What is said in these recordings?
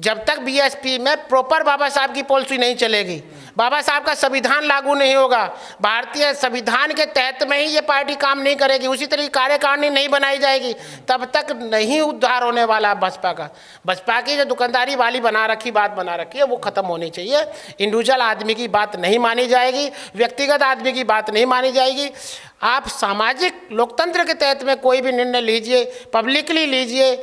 जब तक बीएसपी में प्रॉपर बाबा साहब की पॉलिसी नहीं चलेगी, बाबा साहब का संविधान लागू नहीं होगा, भारतीय संविधान के तहत में ही ये पार्टी काम नहीं करेगी, उसी तरीके कार्यकारिणी नहीं बनाई जाएगी, तब तक नहीं उद्धार होने वाला बसपा का। बसपा की जो दुकानदारी वाली बात बना रखी है वो खत्म होनी चाहिए। इंडिविजुअल आदमी की बात नहीं मानी जाएगी, व्यक्तिगत आदमी की बात नहीं मानी जाएगी। आप सामाजिक लोकतंत्र के तहत में कोई भी निर्णय लीजिए, पब्लिकली लीजिए,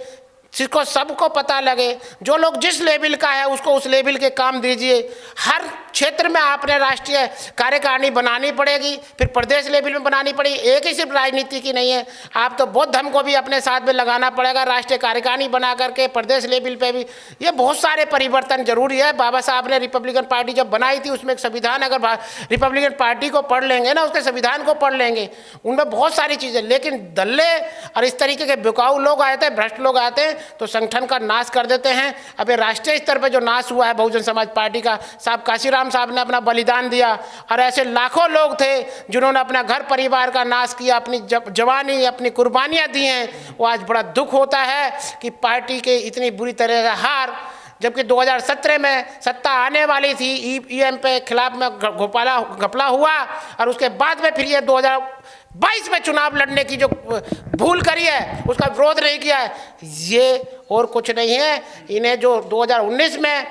जिसको सबको पता लगे। जो लोग जिस लेवल का है उसको उस लेवल के काम दीजिए। हर क्षेत्र में आपने राष्ट्रीय कार्यकारिणी बनानी पड़ेगी, फिर प्रदेश लेवल में बनानी पड़ेगी। एक ही सिर्फ राजनीति की नहीं है, आप तो बौद्ध धर्म को भी अपने साथ में लगाना पड़ेगा, राष्ट्रीय कार्यकारिणी बना करके प्रदेश लेवल पे भी। ये बहुत सारे परिवर्तन जरूरी है। बाबा साहब ने रिपब्लिकन पार्टी जब बनाई थी उसमें एक संविधान, अगर रिपब्लिकन पार्टी को पढ़ लेंगे ना, उसके संविधान को पढ़ लेंगे, उनमें बहुत सारी चीज़ें, लेकिन दल्ले और इस तरीके के बिकाऊ लोग आए थे, भ्रष्ट लोग आते हैं तो संगठन का नाश कर देते हैं। अब ये राष्ट्रीय स्तर पर जो नाश हुआ है बहुजन समाज पार्टी का, साहब काशीराम साहब ने अपना बलिदान दिया, और ऐसे लाखों लोग थे जिन्होंने अपना घर परिवार का नाश किया, अपनी जवानी, अपनी कुर्बानियां दी हैं। वो आज बड़ा दुख होता है कि पार्टी के इतनी बुरी तरह से हार, जबकि 2017 में सत्ता आने वाली थी, ईवीएम पे खिलाफ में घपला हुआ, और उसके बाद में फिर ये 2022 में चुनाव लड़ने की जो भूल करी है उसका विरोध नहीं किया है। ये और कुछ नहीं है, इन्हें जो 2019 में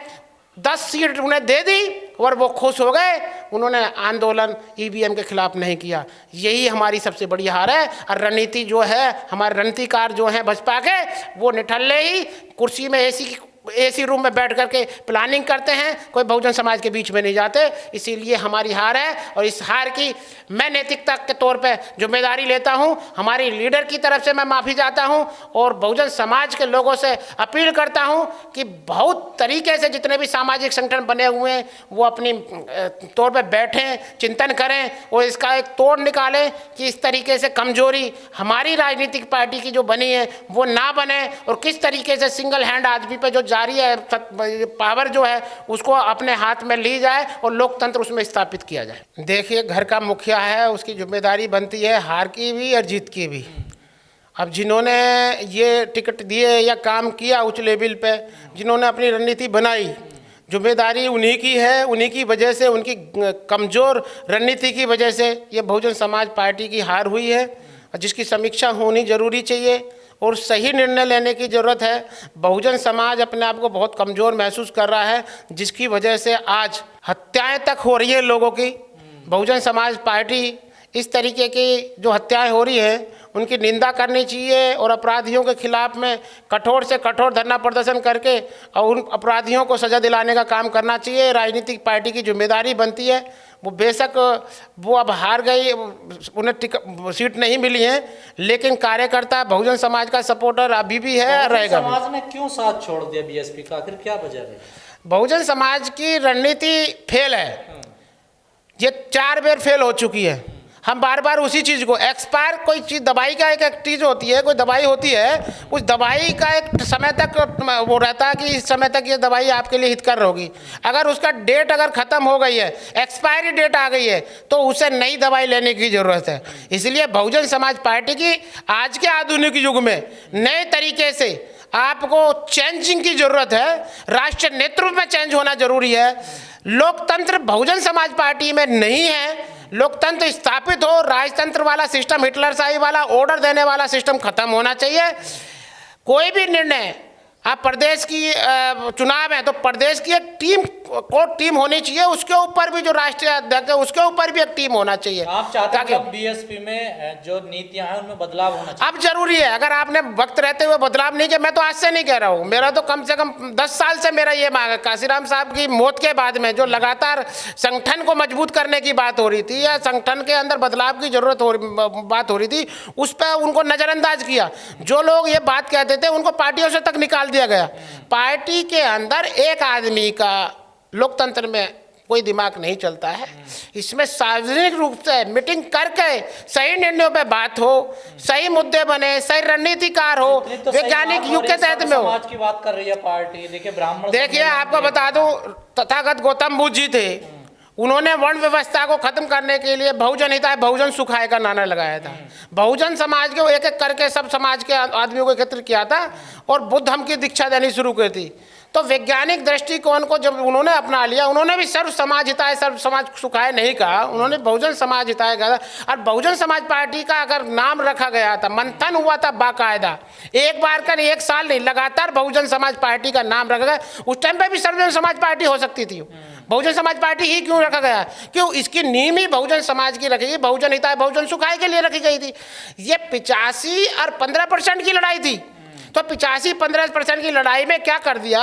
10 सीट उन्हें दे दी और वो खुश हो गए, उन्होंने आंदोलन ईवीएम के खिलाफ नहीं किया। यही हमारी सबसे बड़ी हार है। और रणनीति जो है, हमारे रणनीतिकार जो हैं बसपा के, वो निठल्ले ही कुर्सी में एसी रूम में बैठ करके प्लानिंग करते हैं, कोई बहुजन समाज के बीच में नहीं जाते। इसीलिए हमारी हार है, और इस हार की मैं नैतिकता के तौर पे जिम्मेदारी लेता हूं। हमारी लीडर की तरफ से मैं माफ़ी चाहता हूं, और बहुजन समाज के लोगों से अपील करता हूं कि बहुत तरीके से जितने भी सामाजिक संगठन बने हुए हैं वो अपनी तौर पे बैठें, चिंतन करें और इसका एक तोड़ निकालें कि इस तरीके से कमजोरी हमारी राजनीतिक पार्टी की जो बनी है वो ना बने, और किस तरीके से सिंगल हैंड आदमी पे जो जारी है पावर जो है उसको अपने हाथ में ली जाए और लोकतंत्र उसमें स्थापित किया जाए। देखिए, घर का मुखिया है, उसकी जिम्मेदारी बनती है हार की भी और जीत की भी। अब जिन्होंने ये टिकट दिए या काम किया उच्च लेवल पे, जिन्होंने अपनी रणनीति बनाई, जिम्मेदारी उन्हीं की है। उन्हीं की वजह से, उनकी कमज़ोर रणनीति की वजह से ये बहुजन समाज पार्टी की हार हुई है, जिसकी समीक्षा होनी जरूरी चाहिए और सही निर्णय लेने की ज़रूरत है। बहुजन समाज अपने आप को बहुत कमज़ोर महसूस कर रहा है, जिसकी वजह से आज हत्याएं तक हो रही है लोगों की। बहुजन समाज पार्टी इस तरीके की जो हत्याएं हो रही हैं उनकी निंदा करनी चाहिए, और अपराधियों के खिलाफ में कठोर से कठोर धरना प्रदर्शन करके और उन अपराधियों को सज़ा दिलाने का काम करना चाहिए। राजनीतिक पार्टी की जिम्मेदारी बनती है। वो बेशक वो अब हार गई, उन्हें सीट नहीं मिली है, लेकिन कार्यकर्ता बहुजन समाज का सपोर्टर अभी भी है, रहेगा। समाज ने क्यों साथ छोड़ दिया बीएसपी का, आखिर क्या वजह है? बहुजन समाज की रणनीति फेल है, ये 4 बार फेल हो चुकी है। हम बार बार उसी चीज़ को एक्सपायर, कोई चीज़ दवाई का एक चीज़ होती है, कोई दवाई होती है, उस दवाई का एक समय तक वो रहता है कि इस समय तक ये दवाई आपके लिए हितकर होगी। अगर उसका डेट अगर ख़त्म हो गई है, एक्सपायरी डेट आ गई है, तो उसे नई दवाई लेने की ज़रूरत है। इसलिए बहुजन समाज पार्टी की आज के आधुनिक युग में नए तरीके से आपको चेंजिंग की ज़रूरत है। राष्ट्रीय नेतृत्व में चेंज होना जरूरी है। लोकतंत्र बहुजन समाज पार्टी में नहीं है। लोकतंत्र स्थापित हो, राजतंत्र वाला सिस्टम, हिटलरशाही वाला ऑर्डर देने वाला सिस्टम खत्म होना चाहिए। कोई भी निर्णय, आप प्रदेश की चुनाव है तो प्रदेश की एक टीम होनी चाहिए, उसके ऊपर भी जो राष्ट्रीय अध्यक्ष है उसके ऊपर भी एक टीम होना चाहिए। आप चाहते हैं कि बीएसपी में जो नीतियां हैं उनमें बदलाव होना चाहिए? अब जरूरी है। अगर आपने वक्त रहते हुए बदलाव नहीं किया, मैं तो आज से नहीं कह रहा हूँ, मेरा तो कम से कम 10 साल से मेरा ये मांग है। काशीराम साहब की मौत के बाद में जो लगातार संगठन को मजबूत करने की बात हो रही थी या संगठन के अंदर बदलाव की बात हो रही थी, उस पर उनको नज़रअंदाज किया। जो लोग ये बात कहते थे उनको पार्टियों से तक निकाल दिया गया। पार्टी के अंदर एक आदमी का लोकतंत्र में कोई दिमाग नहीं चलता है। इसमें सार्वजनिक रूप से मीटिंग करके सही निर्णयों पे बात हो, सही मुद्दे बने, सही रणनीतिकार हो, वैज्ञानिक युग के तहत में हो। समाज की बात कर रही है पार्टी। देखिए ब्राह्मण, देखिए आपको बता दूं, तथागत गौतम बुद्ध जी थे, उन्होंने वर्ण व्यवस्था को खत्म करने के लिए बहुजन हिताय बहुजन सुखाय का नारा लगाया था। बहुजन समाज के एक एक करके सब समाज के आदमियों को एकत्र किया था और बुद्ध धर्म की दीक्षा देनी शुरू की थी। तो वैज्ञानिक दृष्टिकोण को जब उन्होंने अपना लिया, उन्होंने भी सर्व समाज हिताय सर्व समाज सुखाय नहीं कहा, उन्होंने बहुजन समाज हिताय कहा। और बहुजन समाज पार्टी का अगर नाम रखा गया था, मंथन हुआ था बाकायदा, एक बार का नहीं, एक साल नहीं, लगातार बहुजन समाज पार्टी का नाम रखा गया। उस टाइम पे भी सर्वजन समाज पार्टी हो सकती थी, बहुजन समाज पार्टी ही क्यों रखा गया? क्यों? इसकी नींव ही बहुजन समाज की रखी गई, बहुजन हिताय बहुजन सुखाय के लिए रखी गई थी। ये 85 और 15% की लड़ाई थी। तो 85-15% की लड़ाई में क्या कर दिया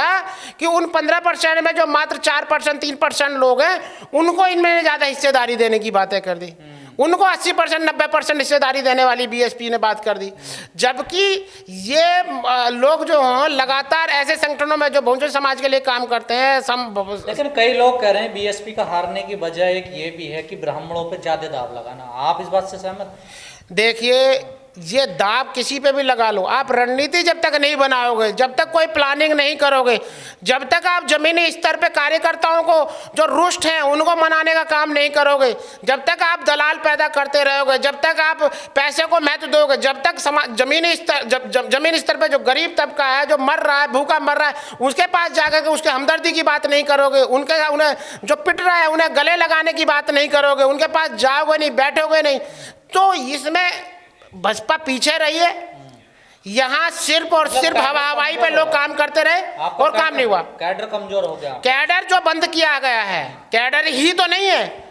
कि उन 15% में जो मात्र 4% 3% लोग हैं, उनको इनमें ज़्यादा हिस्सेदारी देने की बातें कर दी। उनको 80% 90% हिस्सेदारी देने वाली बीएसपी ने बात कर दी। जबकि ये लोग जो हैं लगातार ऐसे संगठनों में जो बहुजन समाज के लिए काम करते हैं। लेकिन कई लोग कह रहे हैं बीएसपी का हारने की वजह एक ये भी है कि ब्राह्मणों पर ज्यादा दाव लगाना। आप इस बात से सहमत? देखिए, ये दाब किसी पे भी लगा लो, आप रणनीति जब तक नहीं बनाओगे, जब तक कोई प्लानिंग नहीं करोगे, जब तक आप जमीनी स्तर पे कार्यकर्ताओं को जो रुष्ट हैं उनको मनाने का काम नहीं करोगे, जब तक आप दलाल पैदा करते रहोगे, जब तक आप पैसे को महत्व दोगे, जब तक जमीनी स्तर पे जो गरीब तबका है, जो मर रहा है, भूखा मर रहा है, उसके पास जाकर के उसके हमदर्दी की बात नहीं करोगे, उन्हें जो पिट रहा है उन्हें गले लगाने की बात नहीं करोगे, उनके पास जाओगे नहीं, बैठोगे नहीं, तो इसमें बसपा पीछे रही है। यहाँ सिर्फ और सिर्फ हवाई पे लोग काम करते रहे और काम नहीं हुआ। कैडर कमजोर हो गया। कैडर जो बंद किया गया है, कैडर ही तो नहीं है।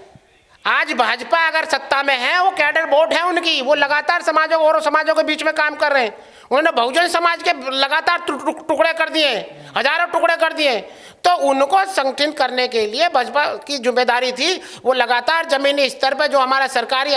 आज भाजपा अगर सत्ता में है, वो कैडर वोट है उनकी, वो लगातार समाजों और समाजों के बीच में काम कर रहे हैं। उन्होंने बहुजन समाज के लगातार टुकड़े कर दिए, हजारों टुकड़े कर दिए। तो उनको संगठित करने के लिए भाजपा की जिम्मेदारी थी, वो लगातार जमीनी स्तर पर जो हमारा सरकारी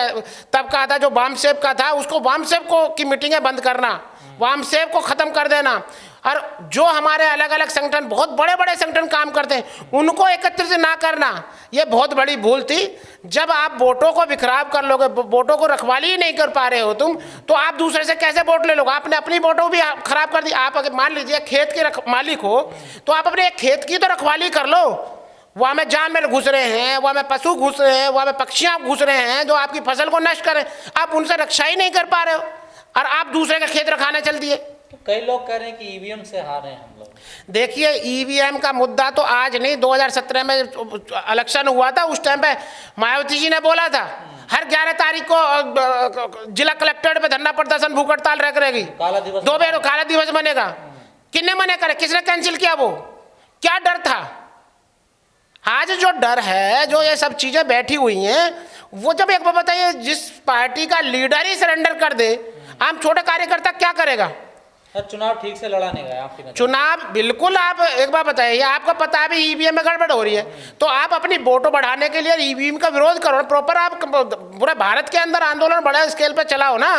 तबका था, जो वामसेव का था, उसको वामसेव को की मीटिंगें बंद करना, वामसेव को ख़त्म कर देना। और जो हमारे अलग अलग संगठन, बहुत बड़े बड़े संगठन काम करते हैं, उनको एकत्रित ना करना, ये बहुत बड़ी भूल थी। जब आप वोटों को बिखराव कर लोगे, वोटों को रखवाली ही नहीं कर पा रहे हो तुम, तो आप दूसरे से कैसे वोट ले लोगे? आपने अपनी वोटों भी खराब कर दी। आप अगर मान लीजिए खेत के मालिक हो, तो आप अपने खेत की तो रखवाली कर लो। वहाँ में जानवर घुस रहे हैं, वहाँ में पशु घुस रहे हैं, वहाँ में पक्षियाँ घुस रहे हैं जो आपकी फसल को नष्ट करें, आप उनसे रक्षा ही नहीं कर पा रहे हो और आप दूसरे का खेत रखाने चल दिए। तो कई लोग कह रहे हैं कि ईवीएम से हारे हैं हम लोग। देखिए, ईवीएम का मुद्दा तो आज नहीं, 2017 में इलेक्शन हुआ था, उस टाइम पे मायावती जी ने बोला था हर 11 तारीख को जिला कलेक्ट्रेट पे धरना प्रदर्शन भूख हड़ताल रहेगी, काला दिवस, 2 बार काला दिवस बनेगा। किसने मना करे? किसने कैंसिल किया? वो क्या डर था? आज जो डर है, जो ये सब चीजें बैठी हुई हैं, वो जब एक बार बताइए, जिस पार्टी का लीडर ही सरेंडर कर दे, आम छोटे कार्यकर्ता क्या करेगा? चुनाव ठीक से लड़ा नहीं गया आपकी नजर? चुनाव बिल्कुल, आप एक बार बताइए, आपको पता है ईवीएम में गड़बड़ हो रही है, तो आप अपनी वोटों बढ़ाने के लिए ईवीएम का विरोध करो प्रॉपर। आप पूरे भारत के अंदर आंदोलन बड़े स्केल पे चलाओ ना।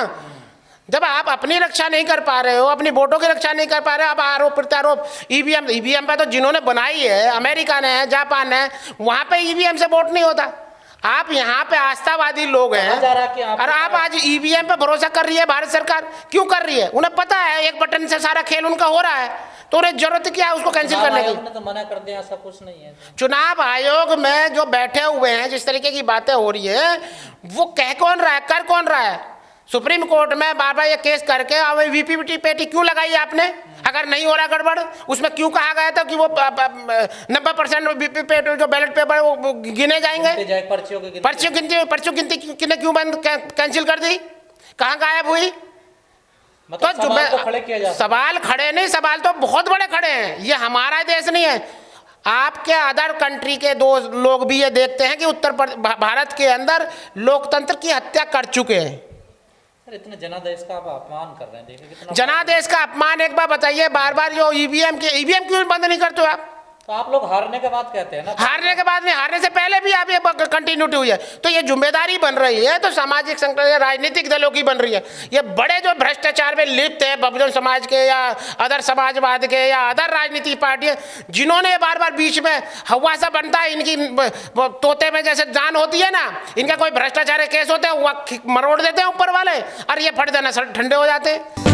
जब आप अपनी रक्षा नहीं कर पा रहे हो, अपनी वोटों की रक्षा नहीं कर पा रहे हो, आप आरोप प्रत्यारोप। ईवीएम पे तो जिन्होंने बनाई है, अमेरिका ने है, जापान है, वहां पे ईवीएम से वोट नहीं होता। आप यहाँ पे आस्थावादी लोग हैं और आप आज ईवीएम पे भरोसा कर रही है भारत सरकार। क्यों कर रही है? उन्हें पता है एक बटन से सारा खेल उनका हो रहा है, तो उन्हें जरूरत क्या है उसको कैंसिल करने की? तो मना कर दिया, ऐसा कुछ नहीं है। चुनाव आयोग में जो बैठे हुए हैं, जिस तरीके की बातें हो रही है, वो कह कौन रहा है, कर कौन रहा है? सुप्रीम कोर्ट में बार बार ये केस करके अब वीपीपीटी पेटी क्यों लगाई आपने? अगर नहीं हो रहा गड़बड़, उसमें क्यों कहा गया था कि वो 90% वीपीपीटी जो बैलेट पेपर वो गिने जाएंगे? पर्चियों गिनती किन्हें क्यों बंद कैंसिल कर दी? कहाँ गायब हुई? मतलब तो सवाल खड़े नहीं, सवाल तो बहुत बड़े खड़े हैं। ये हमारा देश नहीं है। आपके अदर कंट्री के दो लोग भी ये देखते हैं कि उत्तर भारत के अंदर लोकतंत्र की हत्या कर चुके हैं। इतने जनादेश का आप अपमान कर रहे हैं, देखिए कितना जनादेश का अपमान। एक बार बताइए, बार बार जो ईवीएम क्यों बंद नहीं करते हो आप? तो आप लोग हारने के बाद कहते हैं ना। हारने के बाद नहीं, हारने से पहले भी आप ये कंटिन्यूटी हुई है, तो ये जिम्मेदारी बन रही है, तो सामाजिक संगठन राजनीतिक दलों की बन रही है। ये बड़े जो भ्रष्टाचार में लिप्त है, बहुजन समाज के या अदर समाजवाद के या अदर राजनीतिक पार्टियां, जिन्होंने बार बार बीच में हवा सा बनता है, इनकी तोते में जैसे जान होती है ना, इनका कोई भ्रष्टाचार केस होते हैं, वो मरोड़ देते हैं ऊपर वाले और ये फट देना ठंडे हो जाते हैं।